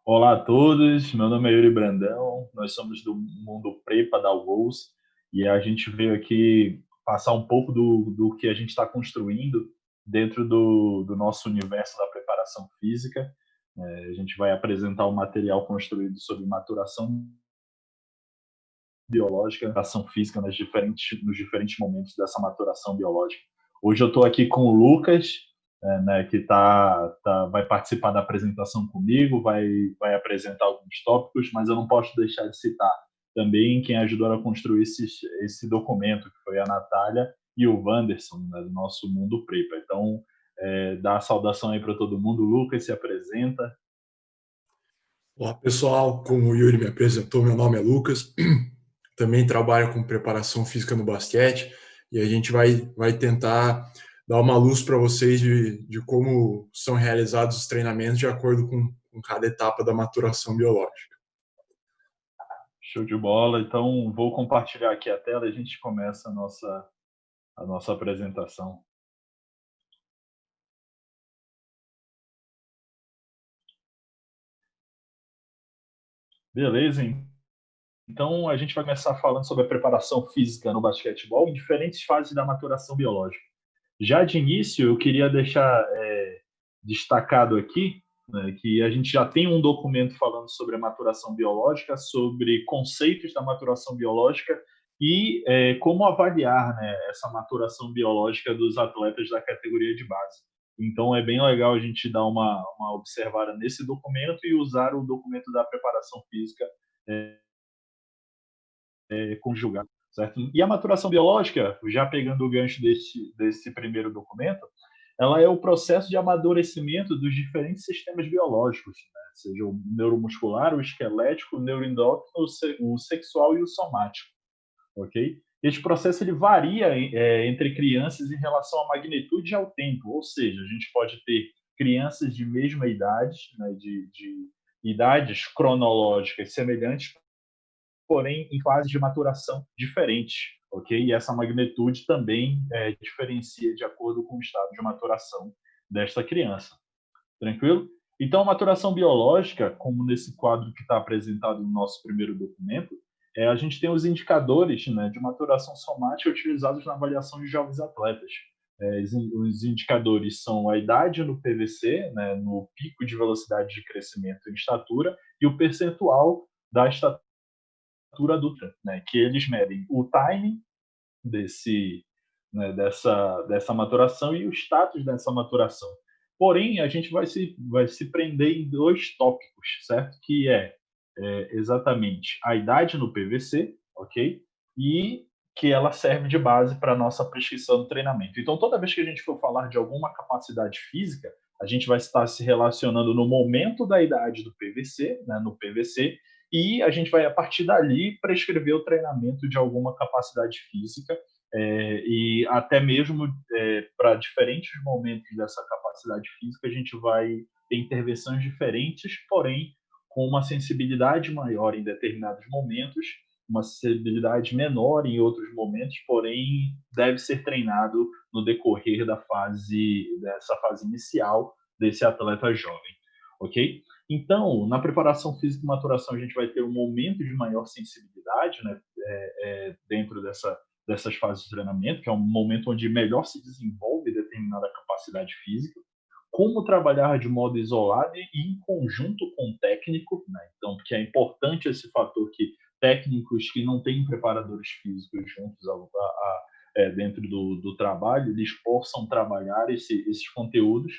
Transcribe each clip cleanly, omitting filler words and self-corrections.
Olá a todos, meu nome é Yuri Brandão, nós somos do Mundo Prepa da UOS e a gente veio aqui passar um pouco do que a gente está construindo dentro do nosso universo da preparação física. A gente vai apresentar um material construído sobre maturação biológica, maturação física nos diferentes momentos dessa maturação biológica. Hoje eu estou aqui com o Lucas, né, que vai participar da apresentação comigo, vai apresentar alguns tópicos, mas eu não posso deixar de citar também quem ajudou a construir esse documento, que foi a Natália e o Wanderson, né, do nosso Mundo Prepa. Então, dá a saudação aí para todo mundo. O Lucas se apresenta. Olá pessoal, como o Yuri me apresentou, meu nome é Lucas, também trabalho com preparação física no basquete e a gente vai tentar dar uma luz para vocês de como são realizados os treinamentos de acordo com cada etapa da maturação biológica. Show de bola. Então, vou compartilhar aqui a tela e a gente começa a nossa apresentação. Beleza, então a gente vai começar falando sobre a preparação física no basquetebol em diferentes fases da maturação biológica. Já de início, eu queria deixar destacado aqui, né, que a gente já tem um documento falando sobre a maturação biológica, sobre conceitos da maturação biológica e como avaliar, né, essa maturação biológica dos atletas da categoria de base. Então, é bem legal a gente dar uma observada nesse documento e usar o documento da preparação física conjugado, certo? E a maturação biológica, já pegando o gancho desse primeiro documento, ela é o processo de amadurecimento dos diferentes sistemas biológicos, né? Seja o neuromuscular, o esquelético, o neuroendócrino, o sexual e o somático, ok? Este processo ele varia entre crianças em relação à magnitude e ao tempo, ou seja, a gente pode ter crianças de mesma idade, né, de idades cronológicas semelhantes, porém em fases de maturação diferentes, ok? E essa magnitude também diferencia de acordo com o estado de maturação desta criança. Tranquilo? Então, a maturação biológica, como nesse quadro que está apresentado no nosso primeiro documento, a gente tem os indicadores, né, de maturação somática utilizados na avaliação de jovens atletas. Os indicadores são a idade no PVC, né, no pico de velocidade de crescimento em estatura, e o percentual da estatura adulta, né, que eles medem o timing desse, né, dessa maturação e o status dessa maturação. Porém, a gente vai se prender em dois tópicos, certo? Que exatamente a idade no PVC, ok? E que ela serve de base para a nossa prescrição do treinamento. Então, toda vez que a gente for falar de alguma capacidade física, a gente vai estar se relacionando no momento da idade do PVC, né, no PVC, e a gente vai, a partir dali, prescrever o treinamento de alguma capacidade física, e até mesmo para diferentes momentos dessa capacidade física, a gente vai ter intervenções diferentes, porém com uma sensibilidade maior em determinados momentos, uma sensibilidade menor em outros momentos, porém deve ser treinado no decorrer dessa fase inicial desse atleta jovem, ok? Então, na preparação física e maturação, a gente vai ter um momento de maior sensibilidade, né, dentro dessas fases de treinamento, que é um momento onde melhor se desenvolve determinada capacidade física, como trabalhar de modo isolado e em conjunto com o técnico, né? Então, porque é importante esse fator que técnicos que não têm preparadores físicos juntos dentro do trabalho, eles possam trabalhar esses conteúdos,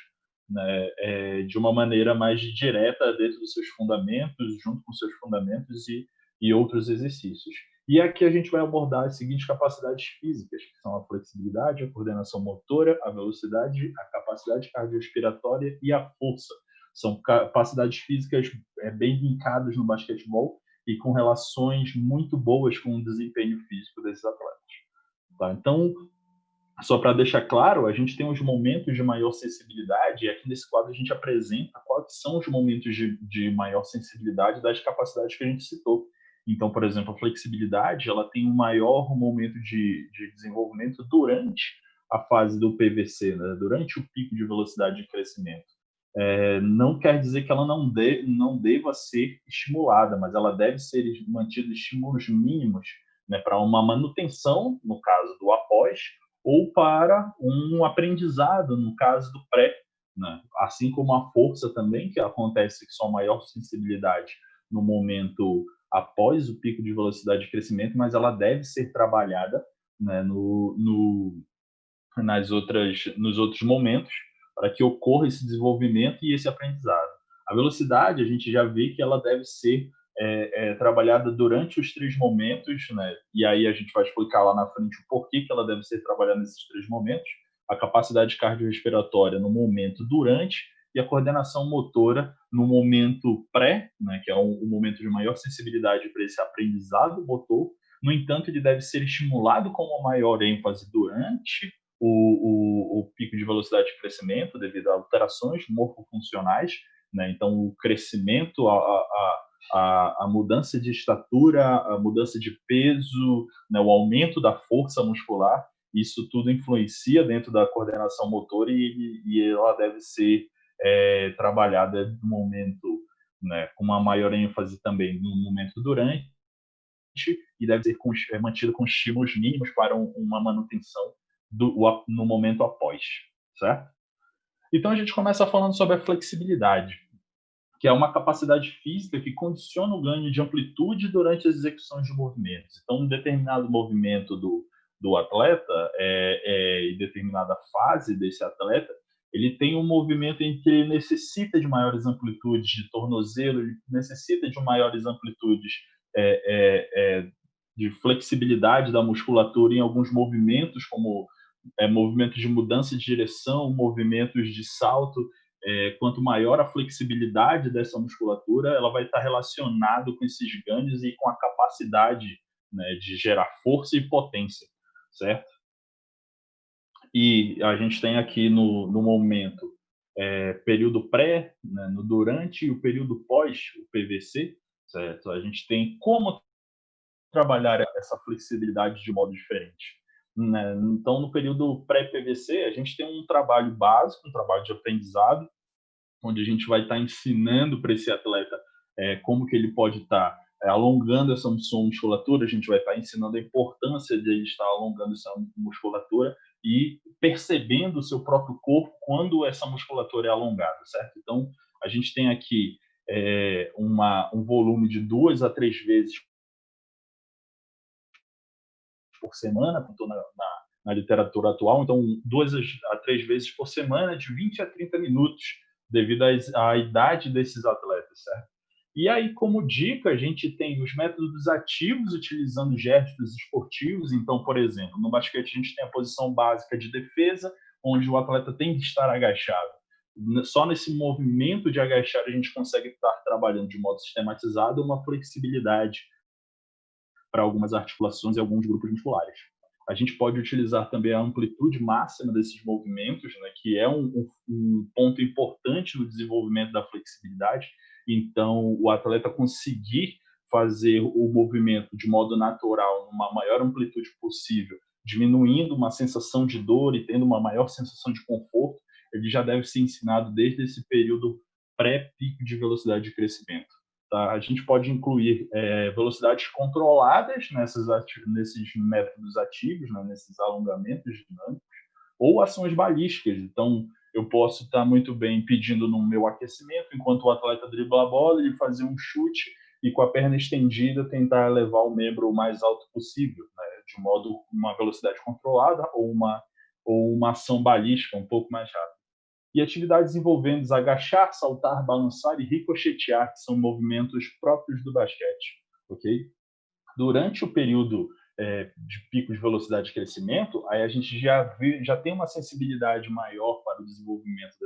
né, de uma maneira mais direta dentro dos seus fundamentos, junto com seus fundamentos e outros exercícios. E aqui a gente vai abordar as seguintes capacidades físicas, que são a flexibilidade, a coordenação motora, a velocidade, a capacidade cardiorrespiratória e a força. São capacidades físicas bem vincadas no basquetebol e com relações muito boas com o desempenho físico desses atletas. Tá? Então, só para deixar claro, a gente tem os momentos de maior sensibilidade, e aqui nesse quadro a gente apresenta quais são os momentos de maior sensibilidade das capacidades que a gente citou. Então, por exemplo, a flexibilidade, ela tem um maior momento de desenvolvimento durante a fase do PVC, né? Durante o pico de velocidade de crescimento. não quer dizer que ela não deva ser estimulada, mas ela deve ser mantida estímulos mínimos, né, para uma manutenção, no caso do após, ou para um aprendizado, no caso do pré, né? Assim como a força também, que acontece que sua maior sensibilidade no momento após o pico de velocidade de crescimento, mas ela deve ser trabalhada, né, nos outros momentos, para que ocorra esse desenvolvimento e esse aprendizado. A velocidade, a gente já vê que ela deve ser trabalhada durante os 3 momentos, né? E aí a gente vai explicar lá na frente o porquê que ela deve ser trabalhada nesses 3 momentos. A capacidade cardiorrespiratória no momento durante e a coordenação motora no momento pré, né, que é o momento de maior sensibilidade para esse aprendizado motor. No entanto, ele deve ser estimulado com uma maior ênfase durante o pico de velocidade de crescimento devido a alterações morfofuncionais, né? Então, o crescimento, a mudança de estatura, a mudança de peso, né? O aumento da força muscular, isso tudo influencia dentro da coordenação motora e ela deve ser trabalhada no momento, né, com uma maior ênfase também no momento durante e deve ser mantida com estímulos mínimos para uma manutenção no momento após, certo? Então a gente começa falando sobre a flexibilidade, que é uma capacidade física que condiciona o ganho de amplitude durante as execuções de movimentos. Então, um determinado movimento do atleta, em determinada fase desse atleta, ele tem um movimento em que ele necessita de maiores amplitudes de tornozelo, ele necessita de maiores amplitudes de flexibilidade da musculatura em alguns movimentos, como movimentos de mudança de direção, movimentos de salto. Quanto maior a flexibilidade dessa musculatura, ela vai estar relacionado com esses ganhos e com a capacidade, né, de gerar força e potência, certo? E a gente tem aqui no momento período pré, né, no durante e o período pós o PVC, certo? A gente tem como trabalhar essa flexibilidade de modo diferente, né? Então, no período pré-PVC, a gente tem um trabalho básico, um trabalho de aprendizado, onde a gente vai estar ensinando para esse atleta como que ele pode estar alongando essa musculatura, a gente vai estar ensinando a importância de ele estar alongando essa musculatura e percebendo o seu próprio corpo quando essa musculatura é alongada, certo? Então, a gente tem aqui um volume de 2 a 3 vezes por semana, como estou na literatura atual, então 2 a 3 vezes por semana, de 20 a 30 minutos, devido à idade desses atletas, certo? E aí, como dica, a gente tem os métodos ativos utilizando gestos esportivos. Então, por exemplo, no basquete a gente tem a posição básica de defesa, onde o atleta tem que estar agachado. Só nesse movimento de agachar a gente consegue estar trabalhando de modo sistematizado uma flexibilidade para algumas articulações e alguns grupos musculares. A gente pode utilizar também a amplitude máxima desses movimentos, né, que é um ponto importante no desenvolvimento da flexibilidade. Então, o atleta conseguir fazer o movimento de modo natural, numa maior amplitude possível, diminuindo uma sensação de dor e tendo uma maior sensação de conforto, ele já deve ser ensinado desde esse período pré-pico de velocidade de crescimento. Tá? A gente pode incluir velocidades controladas nesses métodos ativos, né, nesses alongamentos dinâmicos, ou ações balísticas. Então, eu posso estar muito bem pedindo no meu aquecimento, enquanto o atleta dribla a bola, ele fazer um chute e com a perna estendida tentar levar o membro o mais alto possível, né, de modo uma velocidade controlada ou uma ação balística um pouco mais rápida. E atividades envolvendo agachar, saltar, balançar e ricochetear, que são movimentos próprios do basquete, ok? Durante o período de pico de velocidade de crescimento, aí a gente já tem uma sensibilidade maior para o desenvolvimento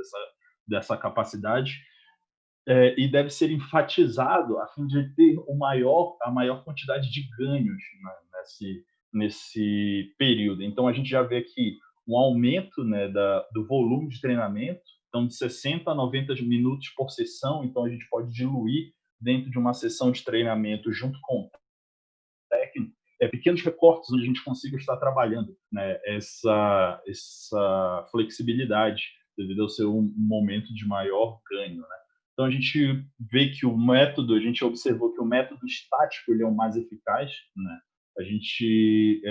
dessa capacidade e deve ser enfatizado a fim de ter a maior quantidade de ganhos, né, nesse período. Então, a gente já vê aqui um aumento, né, do volume de treinamento, então de 60 a 90 minutos por sessão, então a gente pode diluir dentro de uma sessão de treinamento junto com o técnico, pequenos recortes onde a gente consiga estar trabalhando, né, essa flexibilidade devido ao seu momento de maior ganho, né? Então a gente vê que a gente observou que o método estático ele é o mais eficaz, né? A gente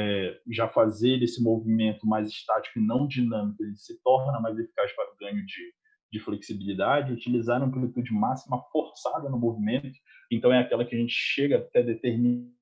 já fazer esse movimento mais estático e não dinâmico, ele se torna mais eficaz para o ganho de flexibilidade. Utilizar a amplitude máxima forçada no movimento, então é aquela que a gente chega até determinada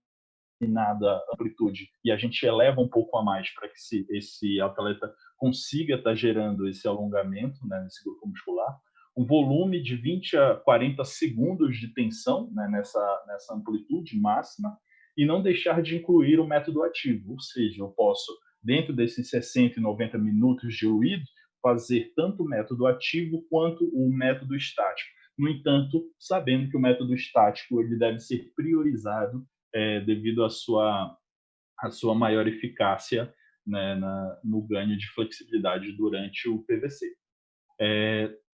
amplitude e a gente eleva um pouco a mais para que esse atleta consiga estar gerando esse alongamento, né, nesse grupo muscular. Um volume de 20 a 40 segundos de tensão, né, nessa amplitude máxima, e não deixar de incluir o método ativo, ou seja, eu posso, dentro desses 60 e 90 minutos diluídos, fazer tanto o método ativo quanto o método estático. No entanto, sabendo que o método estático ele deve ser priorizado devido à sua maior eficácia, né, no ganho de flexibilidade durante o PVC.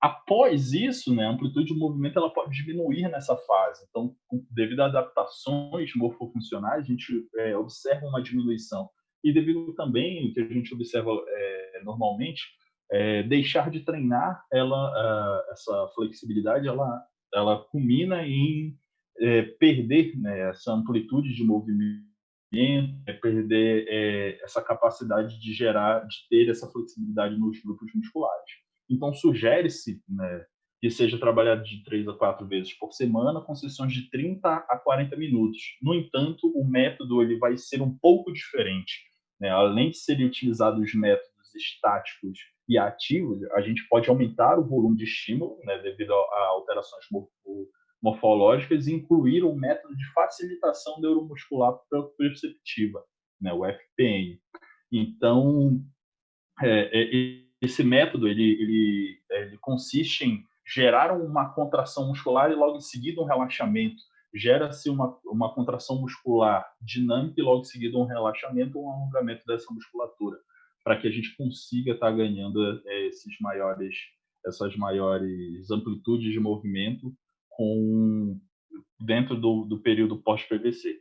Após isso, né, a amplitude de movimento ela pode diminuir nessa fase. Então, devido a adaptações morfofuncionais, a gente observa uma diminuição. E devido também, o que a gente observa normalmente, deixar de treinar, essa flexibilidade, ela culmina em perder, né, essa amplitude de movimento, perder essa capacidade de ter essa flexibilidade nos grupos musculares. Então, sugere-se, né, que seja trabalhado de 3 a 4 vezes por semana, com sessões de 30 a 40 minutos. No entanto, o método ele vai ser um pouco diferente, né? Além de serem utilizados os métodos estáticos e ativos, a gente pode aumentar o volume de estímulo, né, devido a alterações morfológicas, e incluir o método de facilitação neuromuscular perceptiva, né, o FPN. Então, esse método ele consiste em gerar uma contração muscular e logo em seguida um relaxamento. Gera-se uma contração muscular dinâmica e logo em seguida um relaxamento ou um alongamento dessa musculatura, para que a gente consiga estar ganhando essas maiores amplitudes de movimento dentro do período pós-PVC.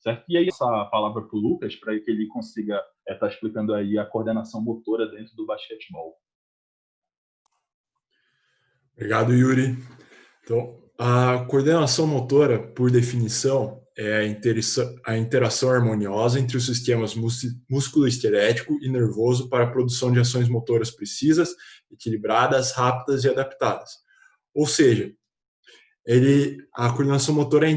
Certo? E aí, essa palavra para o Lucas, para que ele consiga estar explicando aí a coordenação motora dentro do basquetebol. Obrigado, Yuri. Então, a coordenação motora, por definição, é a interação harmoniosa entre os sistemas músculo-esquelético e nervoso para a produção de ações motoras precisas, equilibradas, rápidas e adaptadas. Ou seja, a coordenação motora é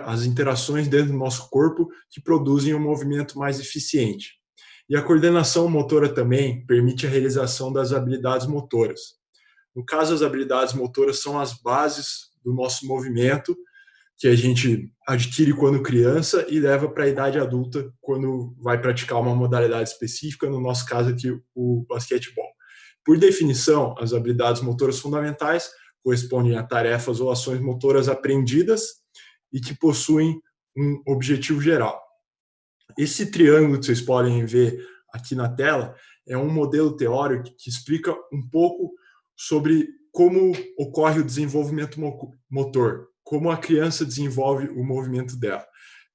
as interações dentro do nosso corpo que produzem um movimento mais eficiente. E a coordenação motora também permite a realização das habilidades motoras. No caso, as habilidades motoras são as bases do nosso movimento, que a gente adquire quando criança e leva para a idade adulta quando vai praticar uma modalidade específica, no nosso caso aqui, o basquetebol. Por definição, as habilidades motoras fundamentais correspondem a tarefas ou ações motoras aprendidas e que possuem um objetivo geral. Esse triângulo que vocês podem ver aqui na tela é um modelo teórico que explica um pouco sobre como ocorre o desenvolvimento motor, como a criança desenvolve o movimento dela.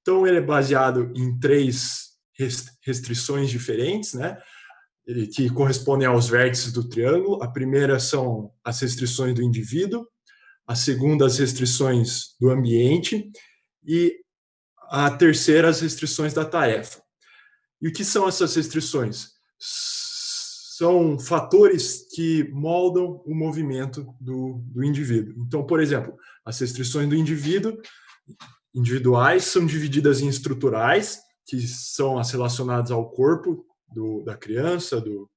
Então, ele é baseado em 3 restrições diferentes, né, que correspondem aos vértices do triângulo. A primeira são as restrições do indivíduo, a segunda, as restrições do ambiente, e a terceira, as restrições da tarefa. E o que são essas restrições? São fatores que moldam o movimento do indivíduo. Então, por exemplo, as restrições do individuais são divididas em estruturais, que são as relacionadas ao corpo da criança, do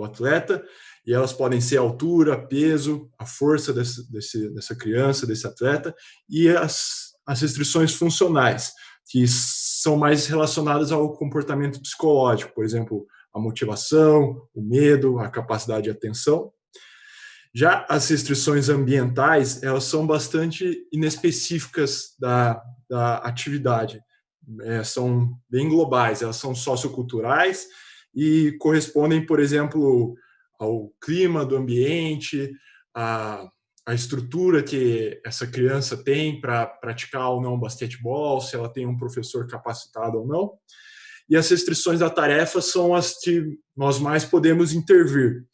atleta, e elas podem ser a altura, peso, a força dessa criança, desse atleta, e as restrições funcionais, que são mais relacionadas ao comportamento psicológico, por exemplo, a motivação, o medo, a capacidade de atenção. Já as restrições ambientais, elas são bastante inespecíficas da atividade. São bem globais, elas são socioculturais e correspondem, por exemplo, ao clima do ambiente, a estrutura que essa criança tem para praticar ou não basquetebol, se ela tem um professor capacitado ou não. e as restrições da tarefa são as que nós mais podemos intervir.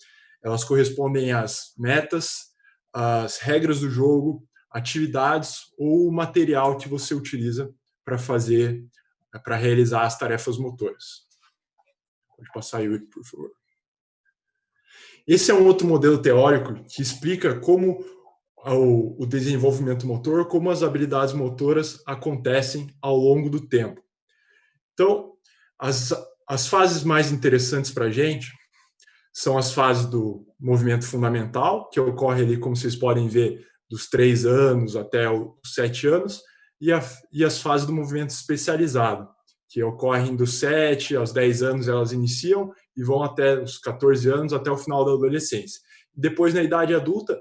Elas correspondem às metas, às regras do jogo, atividades ou material que você utiliza para realizar as tarefas motoras. Pode passar, Yuri, por favor. Esse é um outro modelo teórico que explica como o desenvolvimento motor, como as habilidades motoras acontecem ao longo do tempo. Então, as fases mais interessantes para a gente são as fases do movimento fundamental, que ocorre ali, como vocês podem ver, dos 3 anos até os 7 anos, e as fases do movimento especializado, que ocorrem dos 7 aos 10 anos, elas iniciam e vão até os 14 anos, até o final da adolescência. Depois, na idade adulta,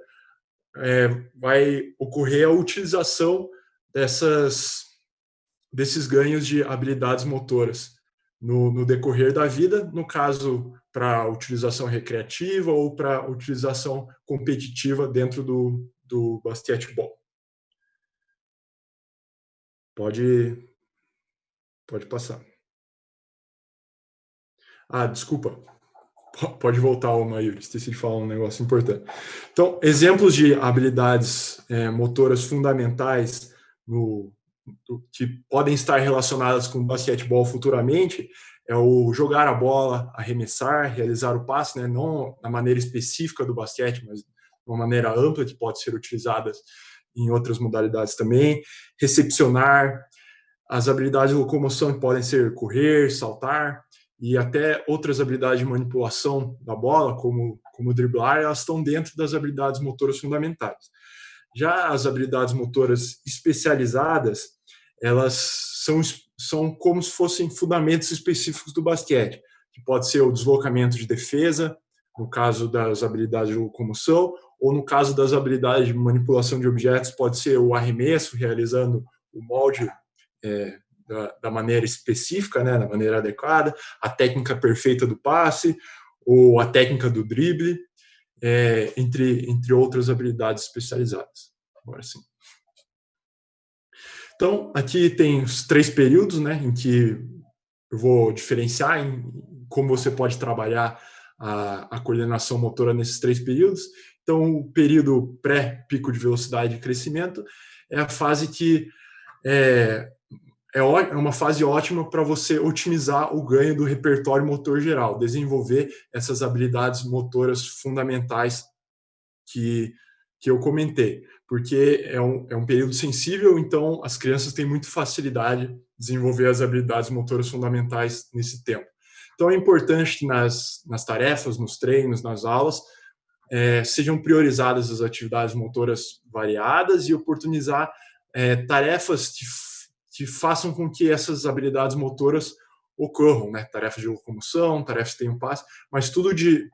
vai ocorrer a utilização desses ganhos de habilidades motoras no decorrer da vida, no caso, para utilização recreativa ou para utilização competitiva dentro do basquetebol. Pode passar. Desculpa. Pode voltar uma, Yuri. Esqueci de falar um negócio importante. Então, exemplos de habilidades motoras fundamentais que podem estar relacionadas com o basquetebol futuramente é o jogar a bola, arremessar, realizar o passe, né? Não na maneira específica do basquete, mas de uma maneira ampla que pode ser utilizada em outras modalidades também. Recepcionar, as habilidades de locomoção que podem ser correr, saltar, e até outras habilidades de manipulação da bola, como driblar, elas estão dentro das habilidades motoras fundamentais. Já as habilidades motoras especializadas, elas são como se fossem fundamentos específicos do basquete, que pode ser o deslocamento de defesa, no caso das habilidades de locomoção, ou no caso das habilidades de manipulação de objetos, pode ser o arremesso, realizando o molde da maneira específica, né, da maneira adequada, a técnica perfeita do passe, ou a técnica do drible, entre outras habilidades especializadas. Agora sim. Então, aqui tem os 3 períodos, né, em que eu vou diferenciar em como você pode trabalhar a coordenação motora nesses 3 períodos. Então, o período pré-pico de velocidade e crescimento é a fase que é uma fase ótima para você otimizar o ganho do repertório motor geral, desenvolver essas habilidades motoras fundamentais que eu comentei, porque é um período sensível, então as crianças têm muita facilidade de desenvolver as habilidades motoras fundamentais nesse tempo. Então é importante que nas tarefas, nos treinos, nas aulas, sejam priorizadas as atividades motoras variadas e oportunizar tarefas que façam com que essas habilidades motoras ocorram, né? Tarefas de locomoção, tarefas que tenham passe, mas tudo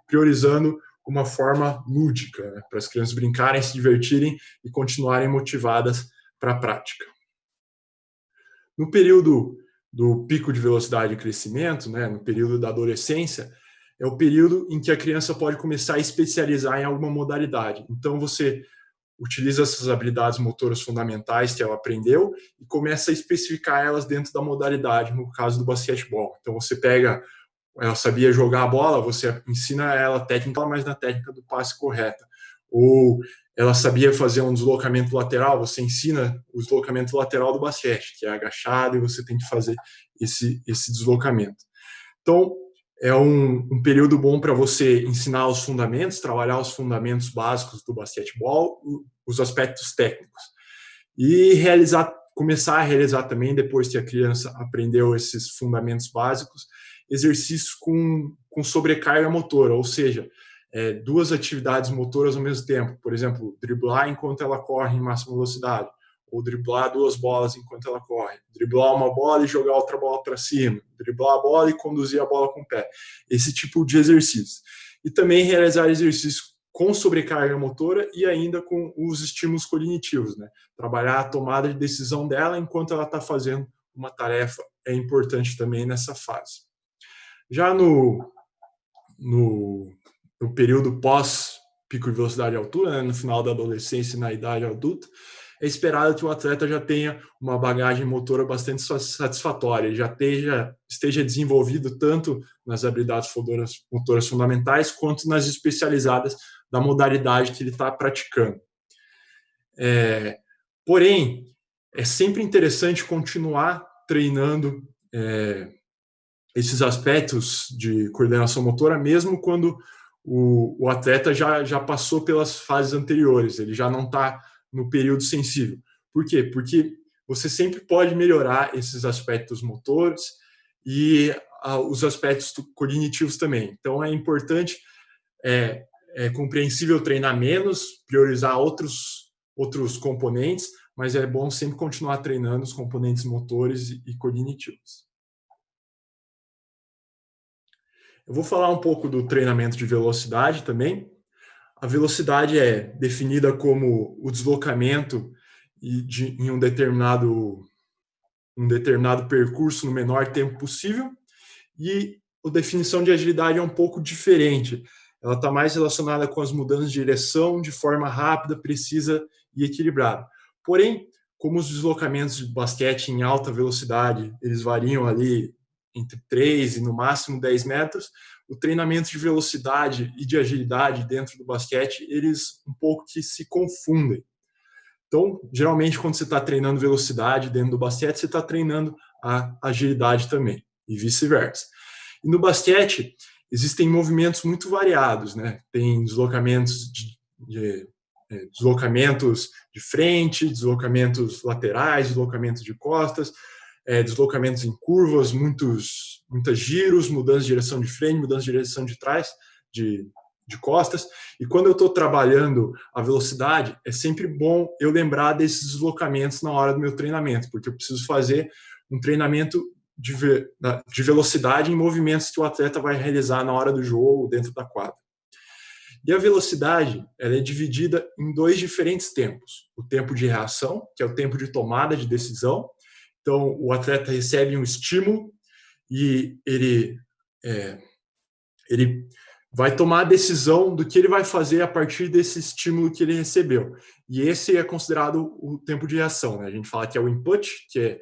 priorizando uma forma lúdica, né? Para as crianças brincarem, se divertirem e continuarem motivadas para a prática. No período do pico de velocidade e crescimento, né? No período da adolescência, é o período em que a criança pode começar a especializar em alguma modalidade. Então, você utiliza essas habilidades motoras fundamentais que ela aprendeu e começa a especificar elas dentro da modalidade, no caso do basquetebol. Então, você pega, ela sabia jogar a bola, você ensina ela a técnica, mas na técnica do passe correta. Ou ela sabia fazer um deslocamento lateral, você ensina o deslocamento lateral do basquete, que é agachado, e você tem que fazer esse deslocamento. Então, é um período bom para você ensinar os fundamentos, trabalhar os fundamentos básicos do basquetebol, os aspectos técnicos. E começar a realizar também, depois que a criança aprendeu esses fundamentos básicos, exercícios com sobrecarga motora, ou seja, 2 atividades motoras ao mesmo tempo. Por exemplo, driblar enquanto ela corre em máxima velocidade, ou driblar 2 bolas enquanto ela corre, driblar uma bola e jogar outra bola para cima, driblar a bola e conduzir a bola com o pé. Esse tipo de exercício. E também realizar exercícios com sobrecarga motora e ainda com os estímulos cognitivos, né? Trabalhar a tomada de decisão dela enquanto ela está fazendo uma tarefa é importante também nessa fase. Já no período pós pico de velocidade e altura, né, no final da adolescência e na idade adulta, é esperado que o atleta já tenha uma bagagem motora bastante satisfatória, ele já esteja desenvolvido tanto nas habilidades motoras fundamentais quanto nas especializadas da modalidade que ele está praticando. Porém, é sempre interessante continuar treinando esses aspectos de coordenação motora, mesmo quando o atleta já passou pelas fases anteriores, ele já não está no período sensível. Por quê? Porque você sempre pode melhorar esses aspectos motores e os aspectos cognitivos também. Então, é importante, é compreensível treinar menos, priorizar outros componentes, mas é bom sempre continuar treinando os componentes motores e cognitivos. Eu vou falar um pouco do treinamento de velocidade também. A velocidade é definida como o deslocamento em um determinado percurso no menor tempo possível, e a definição de agilidade é um pouco diferente. Ela está mais relacionada com as mudanças de direção de forma rápida, precisa e equilibrada. Porém, como os deslocamentos de basquete em alta velocidade, eles variam ali entre 3 e no máximo 10 metros, o treinamento de velocidade e de agilidade dentro do basquete, eles um pouco que se confundem. Então, geralmente, quando você está treinando velocidade dentro do basquete, você está treinando a agilidade também, e vice-versa. E no basquete, existem movimentos muito variados, né? Tem deslocamentos deslocamentos de frente, deslocamentos laterais, deslocamentos de costas, deslocamentos em curvas, muitos giros, mudança de direção de frente, mudança de direção de trás, de costas. E quando eu estou trabalhando a velocidade, é sempre bom eu lembrar desses deslocamentos na hora do meu treinamento, porque eu preciso fazer um treinamento de velocidade em movimentos que o atleta vai realizar na hora do jogo, dentro da quadra. E a velocidade, ela é dividida em 2 diferentes tempos. O tempo de reação, que é o tempo de tomada de decisão. Então, o atleta recebe um estímulo e ele vai tomar a decisão do que ele vai fazer a partir desse estímulo que ele recebeu. E esse é considerado o tempo de reação, né? A gente fala que é o input, que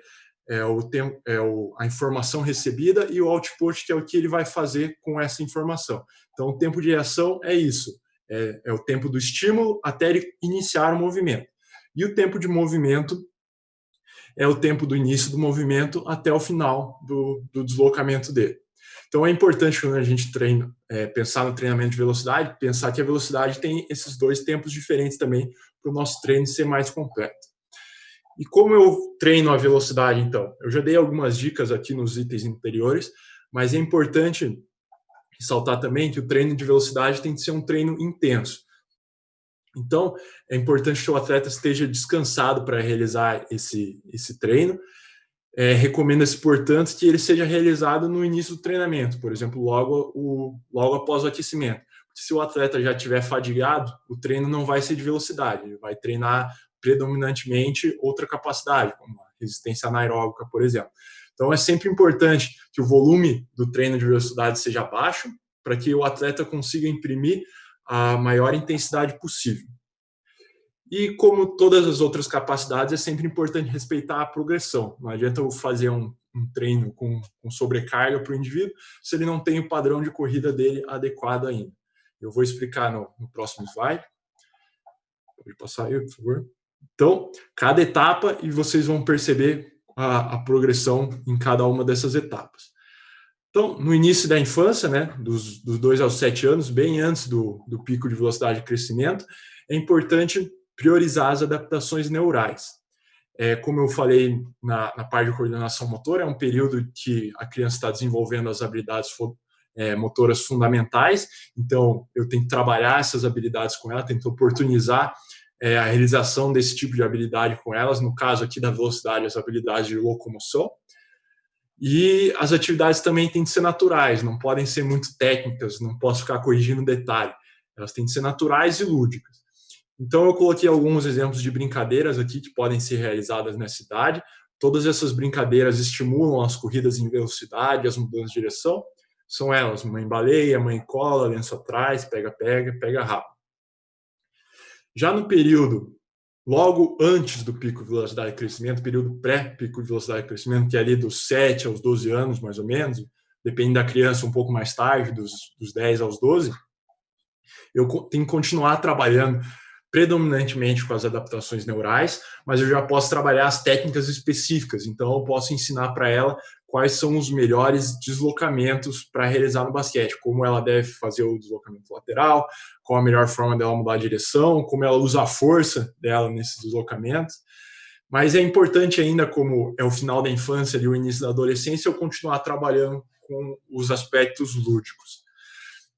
a informação recebida, e o output, que é o que ele vai fazer com essa informação. Então, o tempo de reação é isso, é o tempo do estímulo até ele iniciar o movimento. E o tempo de movimento é o tempo do início do movimento até o final do deslocamento dele. Então, é importante, quando a gente pensar no treinamento de velocidade, pensar que a velocidade tem esses 2 tempos diferentes também, para o nosso treino ser mais completo. E como eu treino a velocidade, então? Eu já dei algumas dicas aqui nos itens anteriores, mas é importante ressaltar também que o treino de velocidade tem que ser um treino intenso. Então, é importante que o atleta esteja descansado para realizar esse treino. Recomenda-se, portanto, que ele seja realizado no início do treinamento, por exemplo, logo após o aquecimento. Se o atleta já estiver fadigado, o treino não vai ser de velocidade, ele vai treinar predominantemente outra capacidade, como a resistência anaeróbica, por exemplo. Então, é sempre importante que o volume do treino de velocidade seja baixo, para que o atleta consiga imprimir a maior intensidade possível. E como todas as outras capacidades, é sempre importante respeitar a progressão. Não adianta eu fazer um treino com sobrecarga para o indivíduo se ele não tem o padrão de corrida dele adequado ainda. Eu vou explicar no próximo slide. Pode passar aí, por favor. Então, cada etapa, e vocês vão perceber a progressão em cada uma dessas etapas. Então, no início da infância, né, dos 2 aos 7 anos, bem antes do pico de velocidade de crescimento, é importante priorizar as adaptações neurais. Como eu falei na parte de coordenação motora, é um período que a criança está desenvolvendo as habilidades motoras fundamentais, então eu tenho que trabalhar essas habilidades com ela, tenho que oportunizar a realização desse tipo de habilidade com elas, no caso aqui da velocidade, as habilidades de locomoção. E as atividades também têm que ser naturais, não podem ser muito técnicas, não posso ficar corrigindo detalhe. Elas têm que ser naturais e lúdicas. Então, eu coloquei alguns exemplos de brincadeiras aqui que podem ser realizadas nessa idade. Todas essas brincadeiras estimulam as corridas em velocidade, as mudanças de direção. São elas: mãe-baleia, mãe-cola, lenço atrás, pega-pega, pega-rabo. Já no período logo antes do pico de velocidade de crescimento, período pré-pico de velocidade de crescimento, que é ali dos 7 aos 12 anos, mais ou menos, depende da criança um pouco mais tarde, dos 10 aos 12, eu tenho que continuar trabalhando predominantemente com as adaptações neurais, mas eu já posso trabalhar as técnicas específicas, então eu posso ensinar para ela quais são os melhores deslocamentos para realizar no basquete, como ela deve fazer o deslocamento lateral, qual a melhor forma dela mudar a direção, como ela usa a força dela nesses deslocamentos. Mas é importante ainda, como é o final da infância e o início da adolescência, eu continuar trabalhando com os aspectos lúdicos.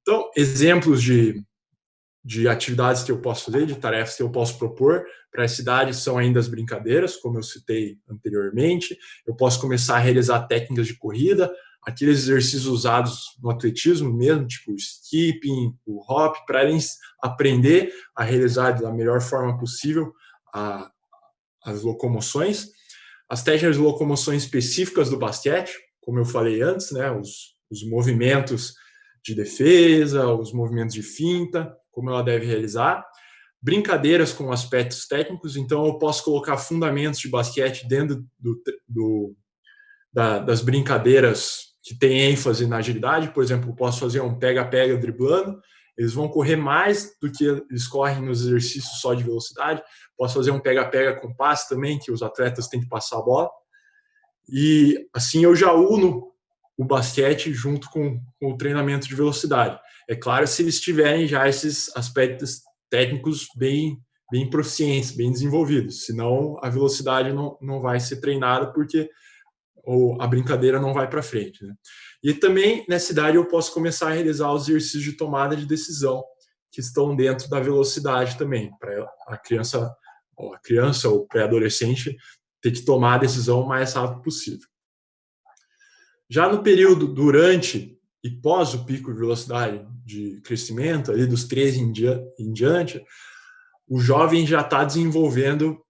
Então, exemplos de atividades que eu posso fazer, de tarefas que eu posso propor para essa idade são ainda as brincadeiras, como eu citei anteriormente. Eu posso começar a realizar técnicas de corrida, aqueles exercícios usados no atletismo mesmo, tipo o skipping, o hop, para eles aprender a realizar da melhor forma possível as locomoções. As técnicas de locomoções específicas do basquete, como eu falei antes, né, os movimentos de defesa, os movimentos de finta, como ela deve realizar. Brincadeiras com aspectos técnicos, então eu posso colocar fundamentos de basquete dentro das brincadeiras que tem ênfase na agilidade. Por exemplo, eu posso fazer um pega-pega driblando, eles vão correr mais do que eles correm nos exercícios só de velocidade. Posso fazer um pega-pega com passe também, que os atletas têm que passar a bola. E assim eu já uno o basquete junto com o treinamento de velocidade. É claro, se eles tiverem já esses aspectos técnicos bem proficientes, bem desenvolvidos. Senão, a velocidade não vai ser treinada porque a brincadeira não vai para frente. Né? E também, nessa idade, eu posso começar a realizar os exercícios de tomada de decisão que estão dentro da velocidade também, para a criança ou pré-adolescente ter que tomar a decisão o mais rápido possível. Já no período durante e pós o pico de velocidade de crescimento, ali dos 13 em diante, o jovem já está desenvolvendo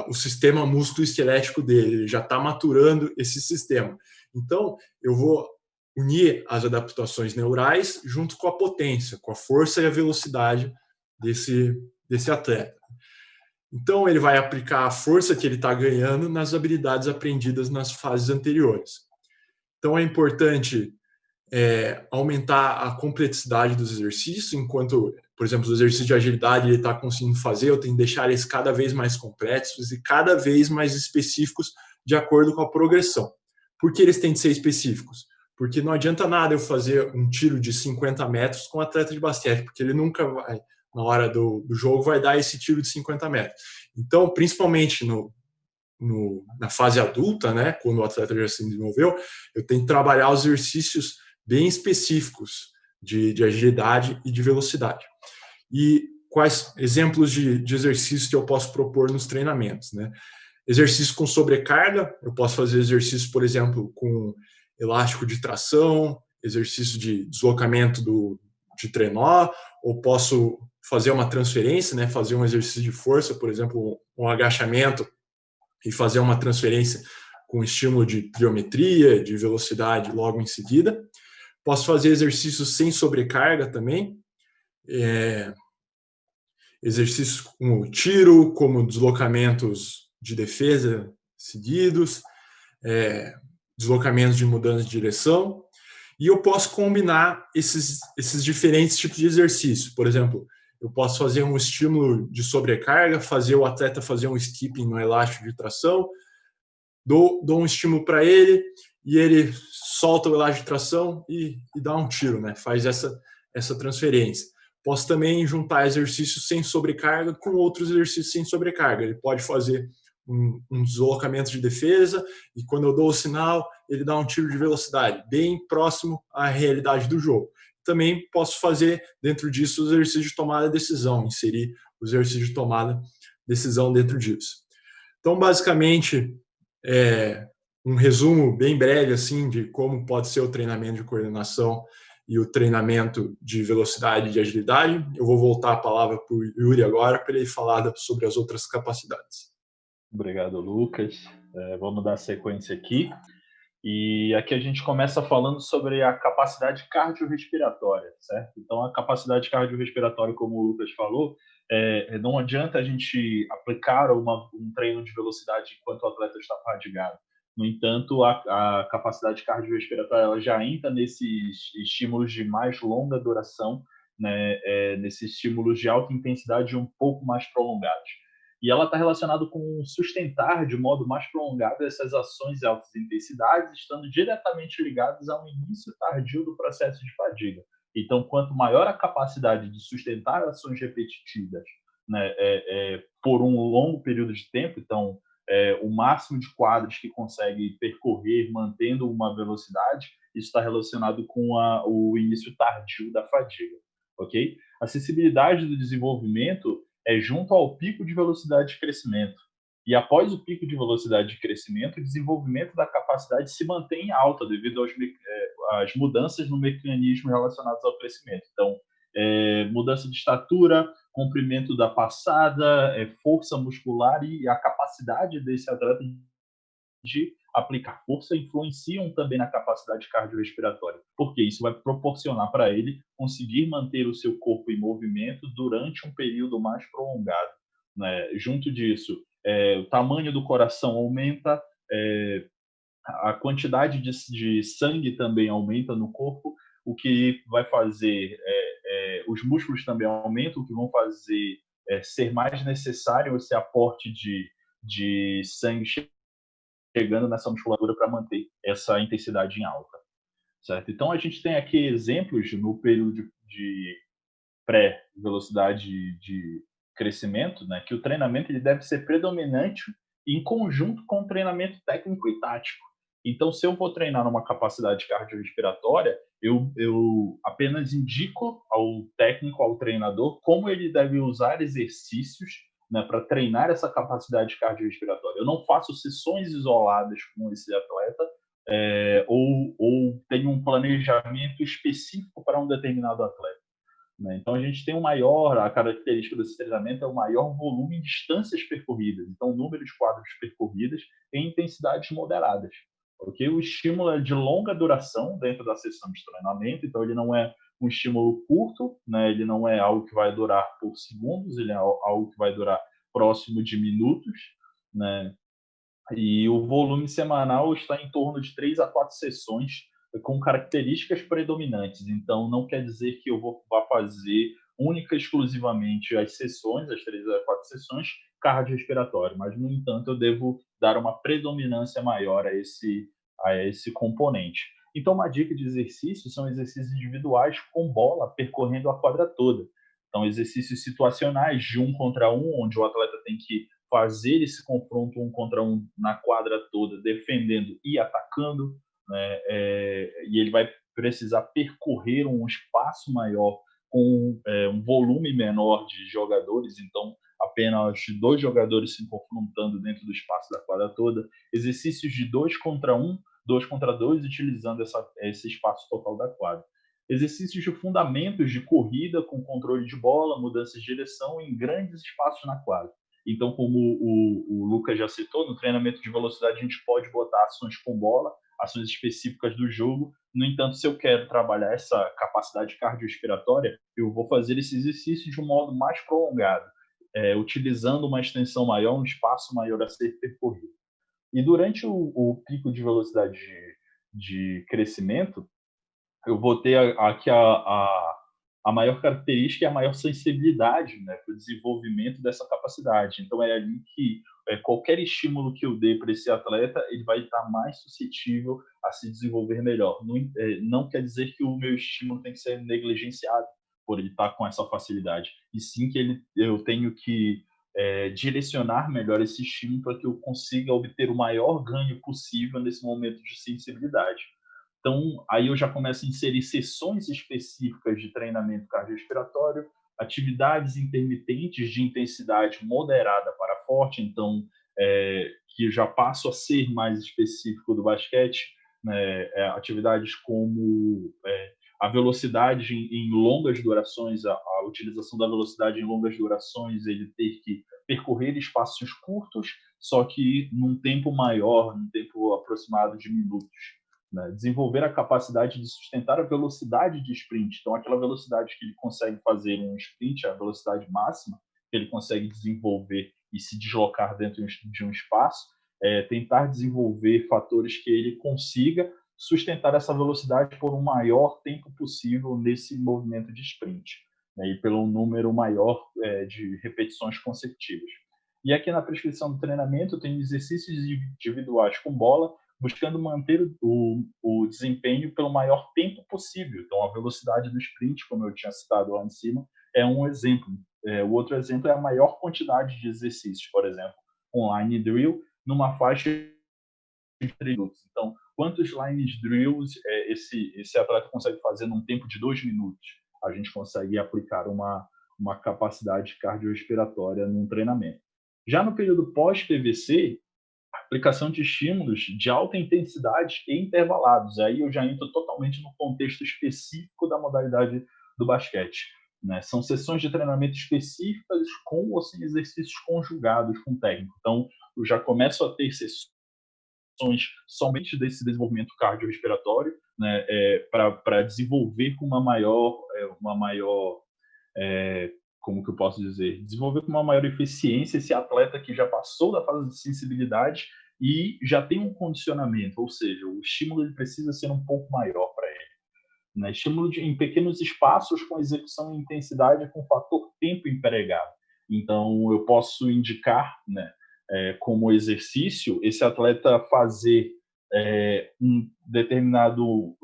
o sistema músculo-esquelético dele, ele já está maturando esse sistema. Então, eu vou unir as adaptações neurais junto com a potência, com a força e a velocidade desse atleta. Então, ele vai aplicar a força que ele está ganhando nas habilidades aprendidas nas fases anteriores. Então, é importante aumentar a complexidade dos exercícios, enquanto, por exemplo, os exercícios de agilidade ele está conseguindo fazer, eu tenho que deixar eles cada vez mais complexos e cada vez mais específicos de acordo com a progressão. Por que eles têm de ser específicos? Porque não adianta nada eu fazer um tiro de 50 metros com um atleta de basquete, porque ele nunca vai, na hora do jogo, vai dar esse tiro de 50 metros. Então, principalmente na fase adulta, né, quando o atleta já se desenvolveu, eu tenho que trabalhar os exercícios bem específicos de agilidade e de velocidade. E quais exemplos de exercícios que eu posso propor nos treinamentos, né? Exercício com sobrecarga, eu posso fazer exercícios, por exemplo, com elástico de tração, exercício de deslocamento de trenó, ou posso fazer uma transferência, né? Fazer um exercício de força, por exemplo, um agachamento e fazer uma transferência com estímulo de pliometria, de velocidade logo em seguida. Posso fazer exercícios sem sobrecarga também, exercícios como tiro, como deslocamentos de defesa seguidos, deslocamentos de mudança de direção, e eu posso combinar esses diferentes tipos de exercício. Por exemplo, eu posso fazer um estímulo de sobrecarga, fazer o atleta fazer um skipping no elástico de tração, dou um estímulo para ele e ele solta o elástico de tração e dá um tiro, né? Faz essa transferência. Posso também juntar exercícios sem sobrecarga com outros exercícios sem sobrecarga. Ele pode fazer um deslocamento de defesa e quando eu dou o sinal, ele dá um tiro de velocidade, bem próximo à realidade do jogo. Também posso fazer, dentro disso, o exercício de tomada de decisão, inserir o exercício de tomada de decisão dentro disso. Então, basicamente, um resumo bem breve assim de como pode ser o treinamento de coordenação e o treinamento de velocidade e de agilidade. Eu vou voltar a palavra para o Yuri agora para ele falar sobre as outras capacidades. Obrigado, Lucas. Vamos dar sequência aqui. E aqui a gente começa falando sobre a capacidade cardiorrespiratória, certo? Então, a capacidade cardiorrespiratória, como o Lucas falou, não adianta a gente aplicar um treino de velocidade enquanto o atleta está fadigado. No entanto, a capacidade cardiorrespiratória ela já entra nesses estímulos de mais longa duração, né, nesses estímulos de alta intensidade um pouco mais prolongados. E ela está relacionada com sustentar de modo mais prolongado essas ações de altas intensidades, estando diretamente ligadas ao início tardio do processo de fadiga. Então, quanto maior a capacidade de sustentar ações repetitivas, né, por um longo período de tempo, então, o máximo de quadros que consegue percorrer mantendo uma velocidade, isso está relacionado com o início tardio da fadiga, ok? A sensibilidade do desenvolvimento junto ao pico de velocidade de crescimento. E após o pico de velocidade de crescimento, o desenvolvimento da capacidade se mantém alta devido às mudanças no mecanismo relacionados ao crescimento. Então, mudança de estatura, comprimento da passada, força muscular e a capacidade desse atleta de aplicar força influenciam também na capacidade cardiorrespiratória, porque isso vai proporcionar para ele conseguir manter o seu corpo em movimento durante um período mais prolongado, né? Junto disso, o tamanho do coração aumenta, a quantidade de sangue também aumenta no corpo, o que vai fazer os músculos também aumentam, o que vão fazer ser mais necessário esse aporte de sangue chegando nessa musculatura para manter essa intensidade em alta, certo? Então, a gente tem aqui exemplos no período de pré-velocidade de crescimento, né, que o treinamento ele deve ser predominante em conjunto com o treinamento técnico e tático. Então, se eu vou treinar numa capacidade cardiorrespiratória, eu apenas indico ao técnico, ao treinador, como ele deve usar exercícios, né, para treinar essa capacidade cardiorrespiratória. Eu não faço sessões isoladas com esse atleta, ou tenho um planejamento específico para um determinado atleta, né? Então, a característica desse treinamento é o maior volume em distâncias percorridas, então, número de quadros percorridas em intensidades moderadas. Okay? O estímulo é de longa duração dentro da sessão de treinamento, então, ele não é um estímulo curto, né? Ele não é algo que vai durar por segundos, ele é algo que vai durar próximo de minutos, né? E o volume semanal está em torno de 3 a 4 sessões com características predominantes. Então, não quer dizer que eu vá fazer única e exclusivamente as sessões, as 3 a 4 sessões, cardiorrespiratório, mas, no entanto, eu devo dar uma predominância maior a esse componente. Então, uma dica de exercício são exercícios individuais com bola percorrendo a quadra toda. Então, exercícios situacionais de 1 contra 1, onde o atleta tem que fazer esse confronto 1 contra 1 na quadra toda, defendendo e atacando, né? E ele vai precisar percorrer um espaço maior com um volume menor de jogadores, então apenas 2 jogadores se confrontando dentro do espaço da quadra toda. Exercícios de 2 contra 1, 2 contra 2, utilizando esse espaço total da quadra. Exercícios de fundamentos de corrida com controle de bola, mudanças de direção em grandes espaços na quadra. Então, como o Lucas já citou, no treinamento de velocidade a gente pode botar ações com bola, ações específicas do jogo. No entanto, se eu quero trabalhar essa capacidade cardiorrespiratória, eu vou fazer esse exercício de um modo mais prolongado, utilizando uma extensão maior, um espaço maior a ser percorrido. E durante o pico de velocidade de crescimento, eu vou ter aqui a maior característica é a maior sensibilidade, né, para o desenvolvimento dessa capacidade. Então, é ali que qualquer estímulo que eu dê para esse atleta, ele vai estar mais suscetível a se desenvolver melhor. Não quer dizer que o meu estímulo tem que ser negligenciado por ele estar com essa facilidade, e sim que eu tenho que direcionar melhor esse estímulo para que eu consiga obter o maior ganho possível nesse momento de sensibilidade. Então, aí eu já começo a inserir sessões específicas de treinamento cardiorrespiratório, atividades intermitentes de intensidade moderada para forte, então, que já passo a ser mais específico do basquete, né, atividades como a velocidade em longas durações, a utilização da velocidade em longas durações, ele ter que percorrer espaços curtos só que num tempo maior, num tempo aproximado de minutos. Né? Desenvolver a capacidade de sustentar a velocidade de sprint. Então, aquela velocidade que ele consegue fazer em um sprint, a velocidade máxima que ele consegue desenvolver e se deslocar dentro de um espaço, tentar desenvolver fatores que ele consiga sustentar essa velocidade por um maior tempo possível nesse movimento de sprint, né, e pelo número maior de repetições consecutivas. E aqui na prescrição do treinamento tem exercícios individuais com bola, buscando manter o desempenho pelo maior tempo possível. Então, a velocidade do sprint, como eu tinha citado lá em cima, é um exemplo. O outro exemplo é a maior quantidade de exercícios, por exemplo, online drill, numa faixa de 3 minutos. Então, quantos lines drills esse atleta consegue fazer num tempo de 2 minutos? A gente consegue aplicar uma capacidade cardiorrespiratória num treinamento. Já no período pós-PVC, aplicação de estímulos de alta intensidade e intervalados. Aí eu já entro totalmente no contexto específico da modalidade do basquete. Né? São sessões de treinamento específicas com ou sem exercícios conjugados com o técnico. Então, eu já começo a ter sessões somente desse desenvolvimento cardiorrespiratório, né, para desenvolver com uma maior como que eu posso dizer, desenvolver com uma maior eficiência esse atleta que já passou da fase de sensibilidade e já tem um condicionamento, ou seja, o estímulo ele precisa ser um pouco maior para ele. Né? Estímulo em pequenos espaços com execução e intensidade com fator tempo empregado. Então, eu posso indicar, né, como exercício, esse atleta fazer um determinado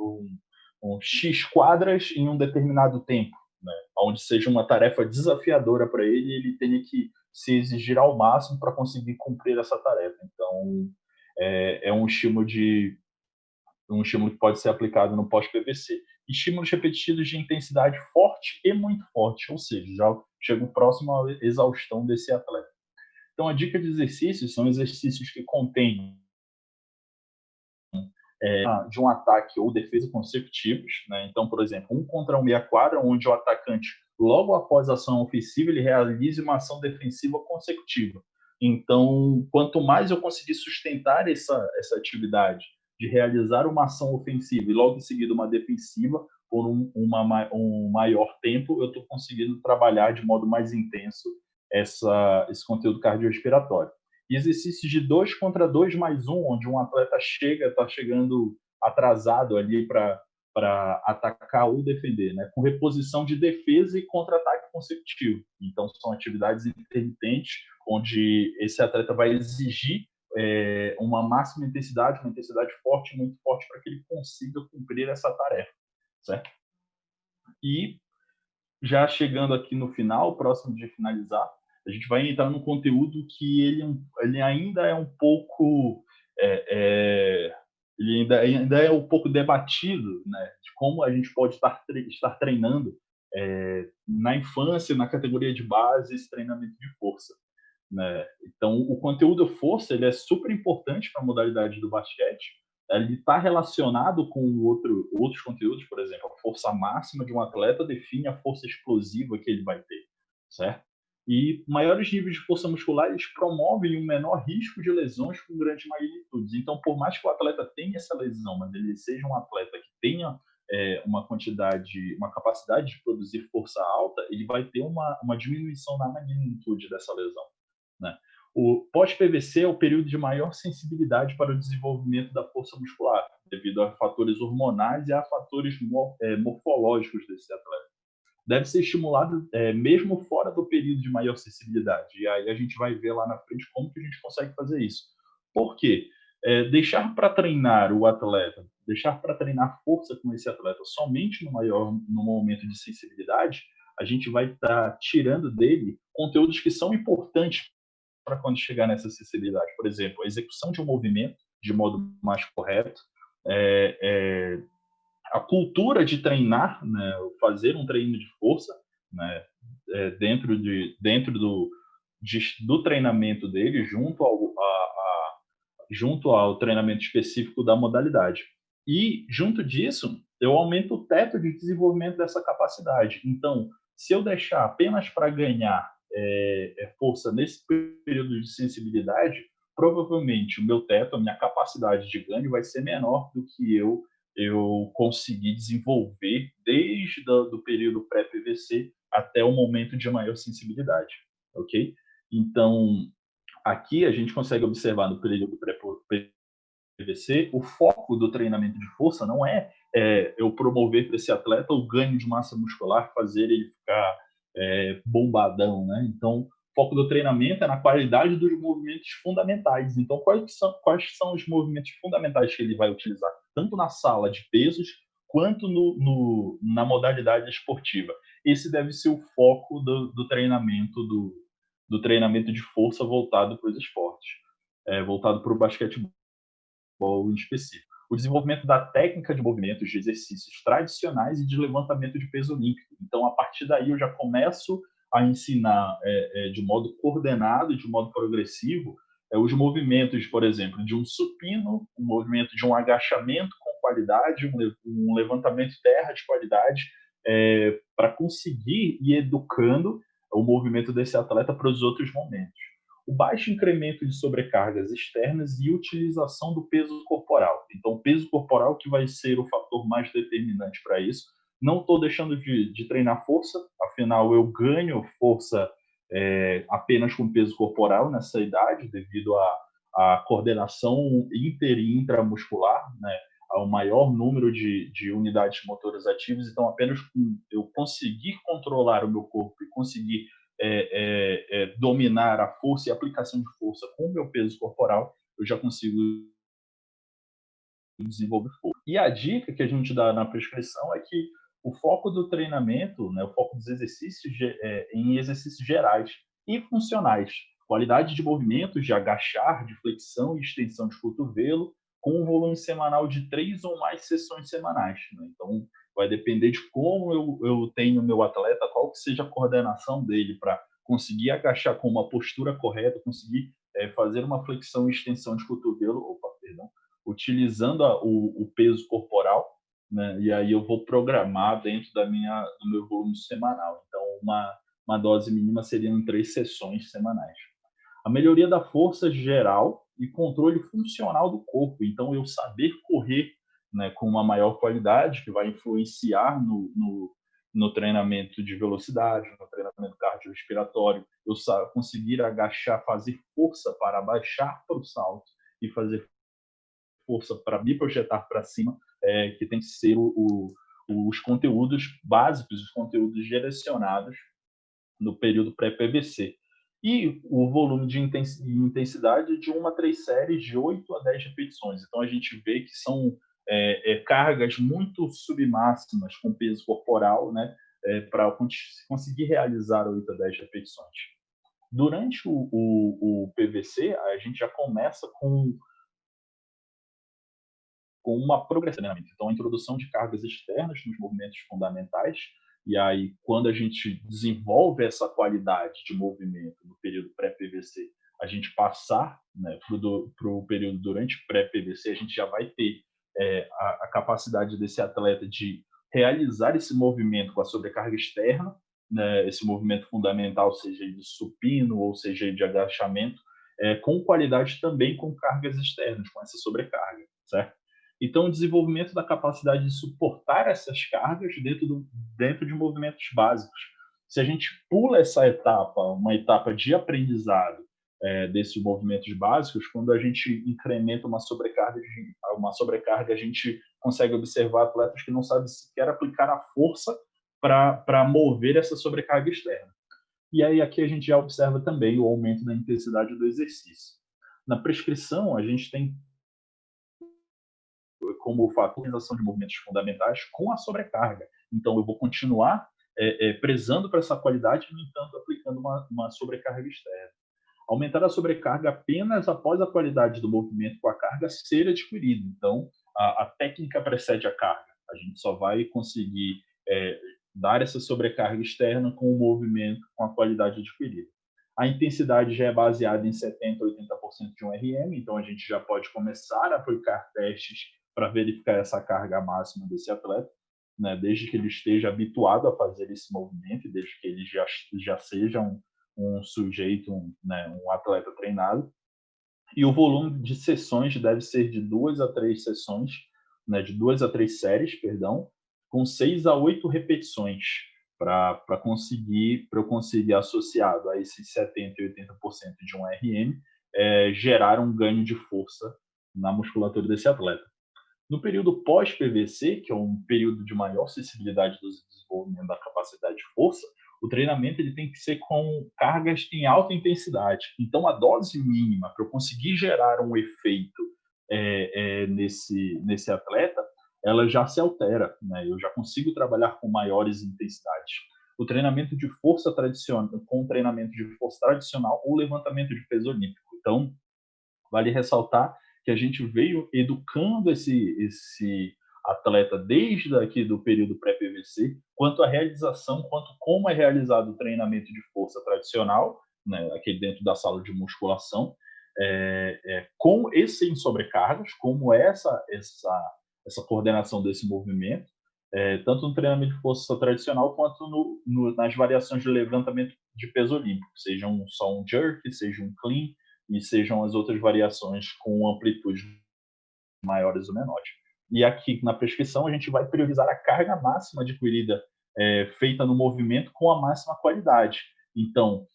um X quadras em um determinado tempo, né? Onde seja uma tarefa desafiadora para ele e ele tenha que se exigir ao máximo para conseguir cumprir essa tarefa. Então, é um estímulo que pode ser aplicado no pós-PVC. Estímulos repetidos de intensidade forte e muito forte, ou seja, já chega próximo à exaustão desse atleta. Então, a dica de exercícios são exercícios que contêm de um ataque ou defesa consecutivos. Né? Então, por exemplo, 1 contra 1 meia quadra, onde o atacante, logo após a ação ofensiva, ele realize uma ação defensiva consecutiva. Então, quanto mais eu conseguir sustentar essa atividade de realizar uma ação ofensiva e logo em seguida uma defensiva por um maior tempo, eu estou conseguindo trabalhar de modo mais intenso esse conteúdo cardiorrespiratório. E exercícios de 2 contra 2 mais 1, onde um atleta está chegando atrasado ali para atacar ou defender, né? Com reposição de defesa e contra-ataque consecutivo. Então, são atividades intermitentes, onde esse atleta vai exigir uma máxima intensidade, uma intensidade forte, muito forte, para que ele consiga cumprir essa tarefa, certo? E já chegando aqui no final, próximo de finalizar, a gente vai entrar num conteúdo que ele ainda é um pouco ele ainda é um pouco debatido, né, de como a gente pode estar treinando na infância, na categoria de base, esse treinamento de força. Né? Então, o conteúdo força ele é super importante para a modalidade do basquete. Ele está relacionado com outros conteúdos, por exemplo, a força máxima de um atleta define a força explosiva que ele vai ter, certo? E maiores níveis de força muscular eles promovem um menor risco de lesões com grandes magnitudes. Então, por mais que o atleta tenha essa lesão, mas ele seja um atleta que tenha uma capacidade de produzir força alta, ele vai ter uma diminuição na magnitude dessa lesão. Né? O pós-PVC é o período de maior sensibilidade para o desenvolvimento da força muscular, devido a fatores hormonais e a fatores morfológicos desse atleta. Deve ser estimulado mesmo fora do período de maior sensibilidade. E aí a gente vai ver lá na frente como que a gente consegue fazer isso. Por quê? Deixar para treinar o atleta, deixar para treinar força com esse atleta somente no momento de sensibilidade, a gente vai estar tirando dele conteúdos que são importantes para quando chegar nessa acessibilidade. Por exemplo, a execução de um movimento de modo mais correto, a cultura de treinar, né, fazer um treino de força, né, dentro do treinamento dele, junto ao treinamento específico da modalidade. E, junto disso, eu aumento o teto de desenvolvimento dessa capacidade. Então, se eu deixar apenas para ganhar força nesse período de sensibilidade, provavelmente o meu teto, a minha capacidade de ganho vai ser menor do que eu consegui desenvolver desde do período pré-PVC até o momento de maior sensibilidade, ok? Então, aqui a gente consegue observar no período pré-PVC, o foco do treinamento de força não é eu promover para esse atleta o ganho de massa muscular, fazer ele ficar bombadão, né? Então, o foco do treinamento é na qualidade dos movimentos fundamentais. Então, quais são os movimentos fundamentais que ele vai utilizar, tanto na sala de pesos, quanto na modalidade esportiva? Esse deve ser o foco do treinamento do treinamento de força voltado para os esportes, voltado para o basquetebol em específico. O desenvolvimento da técnica de movimentos de exercícios tradicionais e de levantamento de peso olímpico. Então, a partir daí, eu já começo a ensinar de modo coordenado e de modo progressivo os movimentos, por exemplo, de um supino, um movimento de um agachamento com qualidade, um levantamento terra de qualidade, para conseguir ir educando o movimento desse atleta para os outros momentos. O baixo incremento de sobrecargas externas e utilização do peso corporal. Então, o peso corporal que vai ser o fator mais determinante para isso. Não estou deixando de treinar força, afinal, eu ganho força apenas com peso corporal nessa idade, devido à coordenação inter e intramuscular, né? Ao maior número de unidades motoras ativas. Então, apenas com eu conseguir controlar o meu corpo e conseguir dominar a força e a aplicação de força com o meu peso corporal, eu já consigo desenvolver força. E a dica que a gente dá na prescrição é que o foco do treinamento, né, o foco dos exercícios em exercícios gerais e funcionais. Qualidade de movimentos de agachar, de flexão e extensão de cotovelo, com um volume semanal de 3 ou mais sessões semanais, né? Então, vai depender de como eu tenho o meu atleta, qual que seja a coordenação dele para conseguir agachar com uma postura correta, conseguir fazer uma flexão e extensão de cotovelo, utilizando o peso corporal, né? E aí eu vou programar dentro do meu volume semanal. Então, uma dose mínima seriam 3 sessões semanais. A melhoria da força geral e controle funcional do corpo. Então, eu saber correr, né, com uma maior qualidade, que vai influenciar no treinamento de velocidade, no treinamento cardiorrespiratório, eu conseguir agachar, fazer força para abaixar para o salto e fazer força para me projetar para cima, que tem que ser os conteúdos básicos, os conteúdos direcionados no período pré-PVC. E o volume de intensidade de 1 a 3 séries de 8 a 10 repetições. Então, a gente vê que são cargas muito submáximas com peso corporal, né, para conseguir realizar 8 a 10 repetições. Durante o PVC, a gente já começa com uma progressão de treinamento. Então, a introdução de cargas externas nos movimentos fundamentais, e aí, quando a gente desenvolve essa qualidade de movimento no período pré-PVC, a gente passar, né, para o período durante pré-PVC, a gente já vai ter a capacidade desse atleta de realizar esse movimento com a sobrecarga externa, né, esse movimento fundamental, seja de supino ou seja de agachamento, com qualidade também com cargas externas, com essa sobrecarga, certo? Então, o desenvolvimento da capacidade de suportar essas cargas dentro de movimentos básicos. Se a gente pula essa etapa, uma etapa de aprendizado desses movimentos básicos, quando a gente incrementa uma sobrecarga, a gente consegue observar atletas que não sabem sequer aplicar a força para mover essa sobrecarga externa. E aí aqui a gente já observa também o aumento da intensidade do exercício. Na prescrição, a gente tem como fatalização de movimentos fundamentais com a sobrecarga. Então, eu vou continuar prezando para essa qualidade, no entanto, aplicando uma sobrecarga externa. Aumentar a sobrecarga apenas após a qualidade do movimento com a carga ser adquirida. Então, a técnica precede a carga. A gente só vai conseguir dar essa sobrecarga externa com o movimento com a qualidade adquirida. A intensidade já é baseada em 70% a 80% de um RM, então a gente já pode começar a aplicar testes para verificar essa carga máxima desse atleta, né, desde que ele esteja habituado a fazer esse movimento, desde que ele já seja um sujeito, um atleta treinado. E o volume de sessões deve ser de 2 a 3 sessões, né, de 2 a 3 séries, perdão, com 6 a 8 repetições, para eu conseguir, associado a esses 70% e 80% de um RM, gerar um ganho de força na musculatura desse atleta. No período pós-PVC, que é um período de maior sensibilidade do desenvolvimento da capacidade de força, o treinamento ele tem que ser com cargas em alta intensidade. Então, a dose mínima para eu conseguir gerar um efeito nesse atleta, ela já se altera, né? Eu já consigo trabalhar com maiores intensidades. O treinamento de força tradicional, com o treinamento de força tradicional ou levantamento de peso olímpico. Então, vale ressaltar que a gente veio educando esse atleta desde aqui do período pré-PVC, quanto à realização, quanto como é realizado o treinamento de força tradicional, né, aqui dentro da sala de musculação, com e sem sobrecargas, como essa coordenação desse movimento, tanto no treinamento de força tradicional quanto nas variações de levantamento de peso olímpico, seja só um jerk, seja um clean, e sejam as outras variações com amplitudes maiores ou menores. E aqui na prescrição a gente vai priorizar a carga máxima adquirida feita no movimento com a máxima qualidade. Então,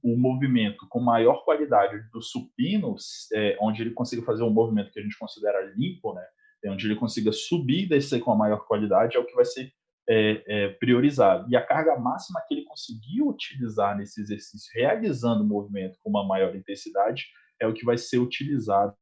o movimento com maior qualidade do supino, onde ele consiga fazer um movimento que a gente considera limpo, né, onde ele consiga subir e descer com a maior qualidade, é o que vai ser priorizado. E a carga máxima que ele conseguiu utilizar nesse exercício, realizando o movimento com uma maior intensidade, é o que vai ser utilizado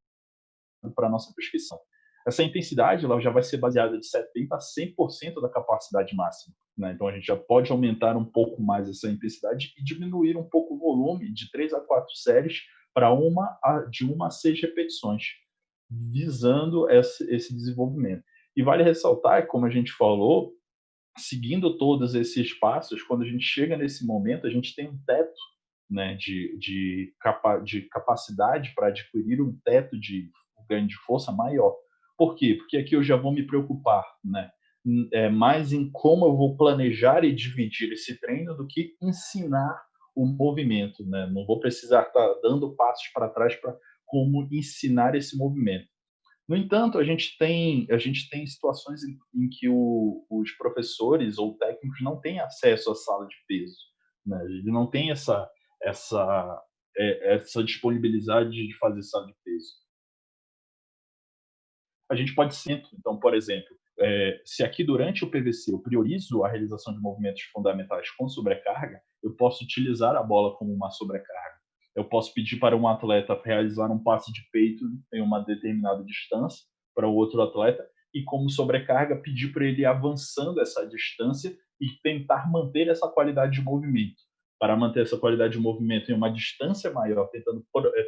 para a nossa prescrição. Essa intensidade ela já vai ser baseada de 70% a 100% da capacidade máxima. Né? Então, a gente já pode aumentar um pouco mais essa intensidade e diminuir um pouco o volume de 3 a 4 séries para de 1 a 6 repetições, visando esse desenvolvimento. E vale ressaltar, como a gente falou, seguindo todos esses passos, quando a gente chega nesse momento, a gente tem um teto, né, de capacidade para adquirir um teto de ganho de força maior. Por quê? Porque aqui eu já vou me preocupar, né, mais em como eu vou planejar e dividir esse treino do que ensinar o movimento. Né? Não vou precisar estar dando passos para trás para como ensinar esse movimento. No entanto, a gente tem situações em que os professores ou técnicos não têm acesso à sala de peso, né? Ele não tem essa disponibilidade de fazer sala de peso. A gente pode sempre, então, por exemplo, se aqui durante o PVC eu priorizo a realização de movimentos fundamentais com sobrecarga, eu posso utilizar a bola como uma sobrecarga. Eu posso pedir para um atleta realizar um passe de peito em uma determinada distância para o outro atleta e, como sobrecarga, pedir para ele ir avançando essa distância e tentar manter essa qualidade de movimento. Para manter essa qualidade de movimento em uma distância maior,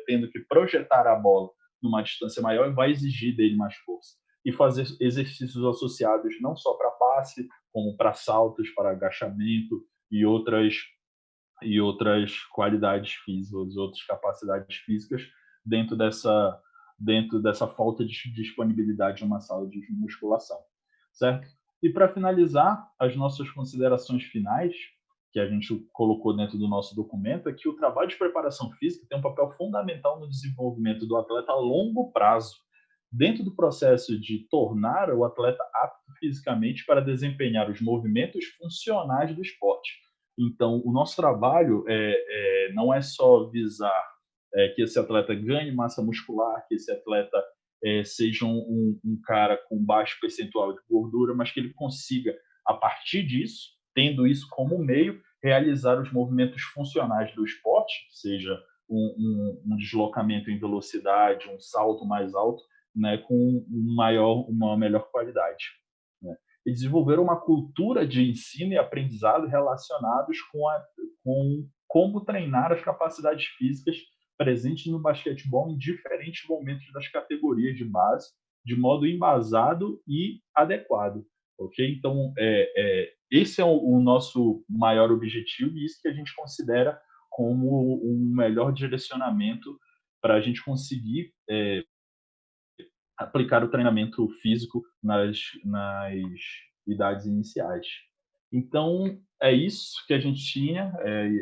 tendo que projetar a bola numa distância maior, vai exigir dele mais força. E fazer exercícios associados não só para passe, como para saltos, para agachamento e outras qualidades físicas, outras capacidades físicas dentro dessa falta de disponibilidade em uma sala de musculação, certo? E para finalizar, as nossas considerações finais, que a gente colocou dentro do nosso documento, é que o trabalho de preparação física tem um papel fundamental no desenvolvimento do atleta a longo prazo, dentro do processo de tornar o atleta apto fisicamente para desempenhar os movimentos funcionais do esporte. Então, o nosso trabalho não é só visar que esse atleta ganhe massa muscular, que esse atleta seja um cara com baixo percentual de gordura, mas que ele consiga, a partir disso, tendo isso como meio, realizar os movimentos funcionais do esporte, seja um deslocamento em velocidade, um salto mais alto, né, com uma melhor qualidade. Né? E desenvolver uma cultura de ensino e aprendizado relacionados com como treinar as capacidades físicas presentes no basquetebol em diferentes momentos das categorias de base, de modo embasado e adequado. Ok? Então, esse é o nosso maior objetivo e isso que a gente considera como um melhor direcionamento para a gente conseguir aplicar o treinamento físico nas idades iniciais. Então, é isso que a gente tinha,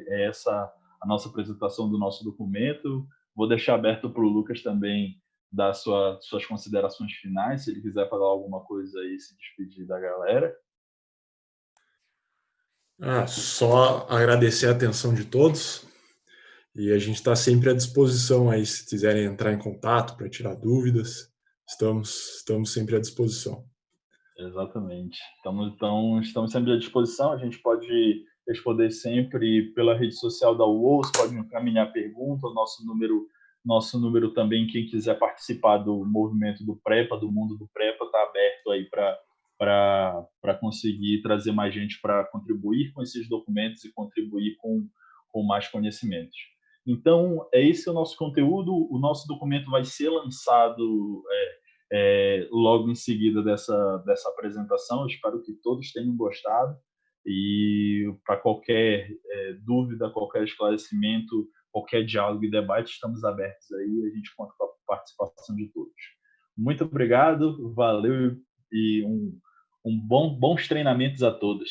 essa a nossa apresentação do nosso documento. Vou deixar aberto para o Lucas também dar suas considerações finais, se ele quiser falar alguma coisa aí, se despedir da galera. Só agradecer a atenção de todos e a gente está sempre à disposição aí, se quiserem entrar em contato para tirar dúvidas, estamos sempre à disposição. Exatamente. Estamos sempre à disposição. A gente pode responder sempre pela rede social da UOS, pode encaminhar pergunta. Nosso número também, quem quiser participar do movimento do PREPA, do mundo do PREPA, está aberto aí para conseguir trazer mais gente para contribuir com esses documentos e contribuir com mais conhecimentos. Então, esse é o nosso conteúdo. O nosso documento vai ser lançado logo em seguida dessa apresentação. Eu espero que todos tenham gostado e para qualquer dúvida, qualquer esclarecimento, qualquer diálogo e debate, estamos abertos aí, a gente conta com a participação de todos. Muito obrigado, valeu e bons treinamentos a todos.